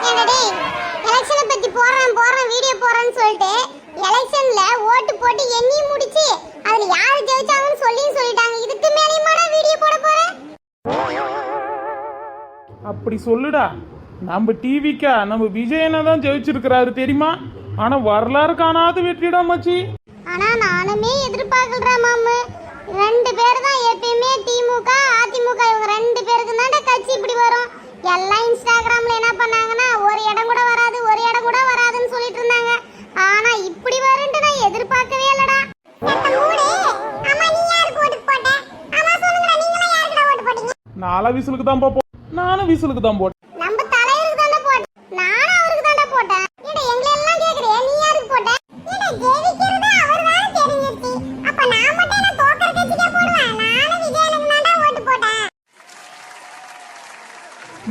என்னடே எலெக்ஷனை பத்தி போறேன் வீடியோ போறேன்னு சொல்லிட்டு எலெக்ஷன்ல ஓட்டு போட்டு எண்ணி முடிச்சு அதுல யார் ஜெயிச்சாங்கன்னு சொல்லிட்டாங்க. இதுக்கு மேலயுமாடா வீடியோ போட போறேன்? அப்படி சொல்லுடா. நம்ம டிவிக்கா நம்ம விஜயனை தான் ஜெயிச்சிருக்கிறாரு தெரியுமா? ஆனா வரலாறு காணாத வெற்றிடா மச்சி. ஆனா நானுமே எதிர்பார்க்கறா மாமு. ரெண்டு பேர் தான் எப்பயுமே திமுக அதிமுக இவங்க ரெண்டு பேருக்கு தான் கட்சி இப்படி வரும். எல்லாம் இன்ஸ்டாகிராம்ல என்ன பண்ணாங்கன்னா ஒரு இடம் கூட வராதுன்னு சொல்லிட்டு இருந்தாங்க. ஆனா இப்படி வரும்னு நான் எதிர்பார்க்கவே இல்லடா. நானும் விசிலுக்கு தான் போட்டேன். நம்ம தலைவருக்கு தான போட்டேன். நானும் அவருக்கு தான போட்டேன். ஏடா எங்களை எல்லாம் கேக்குறே நீ யாருக்கு போட்ட? ஏடா ஜெயிக்கிறது அவர்தான் தெரிஞ்சிச்சு. அப்ப நான் மட்டும் என்ன தோக்கற கட்சிக்கே போடுவேன். நானும் விஜயனுக்கு தான் ஓட்டு போட்டேன்.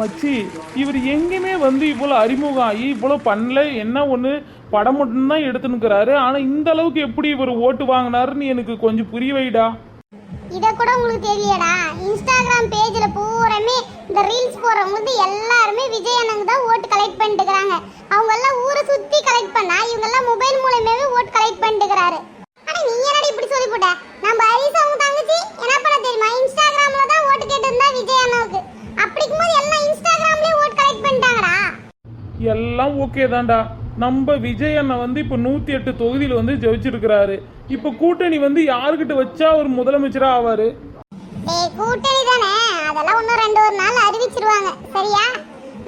மச்சி இவர் எங்கேயுமே இவ்வளவு அறிமுகம் ஆகி இவ்வளவு பண்ணல. என்ன ஒண்ணு படம் மட்டும்தான் எடுத்துனுக்கிறாரு. ஆனா இந்த அளவுக்கு எப்படி இவர் ஓட்டு வாங்கினாருன்னு எனக்கு கொஞ்சம் புரிய வைடா. இத கூட உங்களுக்கு தெரியலடா. இன்ஸ்டாகிராம் பேஜ்ல பூராமே இந்த ரீல்ஸ் போறவங்க எல்லாரும் விஜய் அண்ணனுக்கு தான் ஓட்டு கலெக்ட் பண்ணிட்டு இருக்காங்க. அவங்க எல்லாம் ஊரை சுத்தி கலெக்ட் பண்ணா இவங்க எல்லாம் மொபைல் மூலமாவே ஓட்டு கலெக்ட் பண்ணிட்டு இருக்காரு. ஆனா நீ என்னடா இப்படி சொல்லி போட்ட? நம்ம ஹரிஸ் அவங்க தங்கச்சி என்ன பண்ண தெரியுமா? இன்ஸ்டாகிராம்ல தான் ஓட்டு கேட்டு இருந்தா விஜய் அண்ணனுக்கு. அப்படிக்கும்போது எல்லாம் இன்ஸ்டாகிராம்லயே ஓட்டு கலெக்ட் பண்ணிட்டாங்கடா. எல்லாம் ஓகே தான்டா. நம்ம விஜய் அண்ணன் இப்ப 108 தொகுதியில ஜெயிச்சிருக்கிறாரு. இப்ப கூட்டணி யாருக்கிட்ட வச்சா ஒரு முதலமைச்சரா ஆவாரு? கூட்டணி தானே, அதெல்லாம் இன்னும் 2 நாள் அறிவிச்சிருவாங்க. சரியா?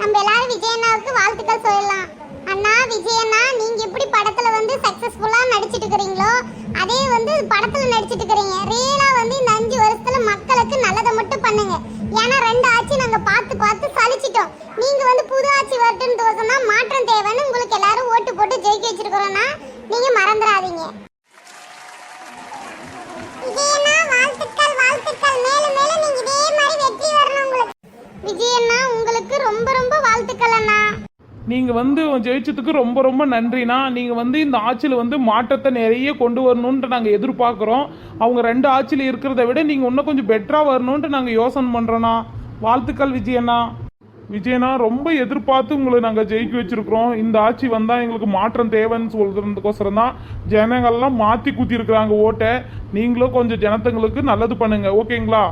நம்ம எல்லாரும் விஜய் அண்ணாவுக்கு வாழ்த்துக்கள் சொல்லலாம். அண்ணா விஜய் அண்ணா, நீங்க எப்படி படத்துல சக்சஸ்ஃபுல்லா நடிச்சிட்டு இருக்கீங்களோ அதே படத்துல நடிச்சிட்டு இருக்கீங்க. ரியலா இந்த 5 வருஷத்துல மக்களுக்கு நல்லதை மட்டும் பண்ணுங்க. ஏன்னா 2 ஆட்சி நாங்க பார்த்து சலிச்சிட்டோம். நீங்க புது ஆட்சி வரட்டுன்னு தோசனா மாற்றம் தேவைன்னு உங்களுக்கு எல்லாரும் ஓட்டு போட்டு ஜெயிக்க வச்சிருக்கிறோம்னா நீங்க மறந்துடாதீங்க. விஜயண்ணா உங்களுக்கு ரொம்ப ரொம்ப வாழ்த்துக்கள் அண்ணா. நீங்க ஜெயிச்சதுக்கு ரொம்ப ரொம்ப நன்றினா. நீங்க இந்த ஆட்சியில மாற்றத்தை நிறைய கொண்டு வரணும்னு நாங்க எதிர்பார்க்கிறோம். அவங்க 2 ஆட்சியில இருக்கிறத விட நீங்க இன்னும் கொஞ்சம் பெட்டரா வரணும்னு நாங்க யோசனை பண்றோம்னா. வாழ்த்துக்கள் விஜயண்ணா. விஜயண்ணா ரொம்ப எதிர்பார்த்து உங்களை நாங்க ஜெயிக்க வச்சிருக்கிறோம். இந்த ஆட்சி வந்தா எங்களுக்கு மாற்றம் தேவைன்னு சொல்றதுக்கோசரம் தான் ஜனங்கள்லாம் மாத்தி கூத்தி இருக்கிறாங்க ஓட்டை. நீங்களும் கொஞ்சம் ஜனத்தங்களுக்கு நல்லது பண்ணுங்க. ஓகேங்களா?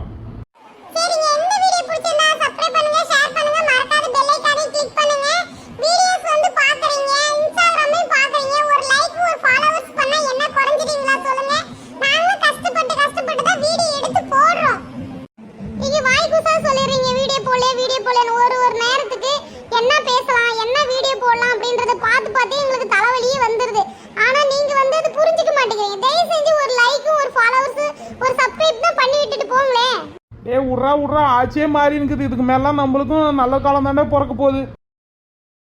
விட்றா ஆச்சே மாறி இருக்குது. இதுக்கு மேலாம் நம்மளுக்கும் நல்ல காலம் தானே பிறக்க போகுது.